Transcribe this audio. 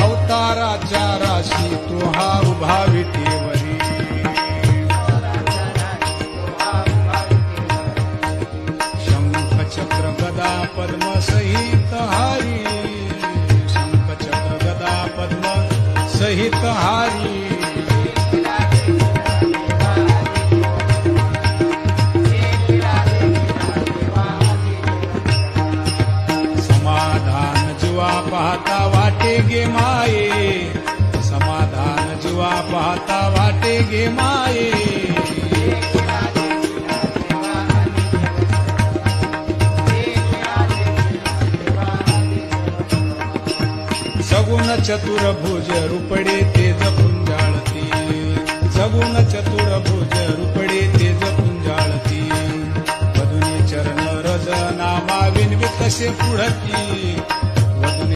अवताराच्या राशी तो हा उभा विटेवरी शंख चक्र गदा पद्म सहित हारी शंख चक्र गदा पद्म सहित हारी समाधान जीवा पाहता वाटे गे माये समाधान जीवा पाहता वाटे गे माये सगुण चतुर्भुज रुपडे तेज पुंजाळती सगुण चतुर्भुज रुपडे तेज पुंजाळती वदुनी चरण रज नामा विनवी कसे पुढती वदुनी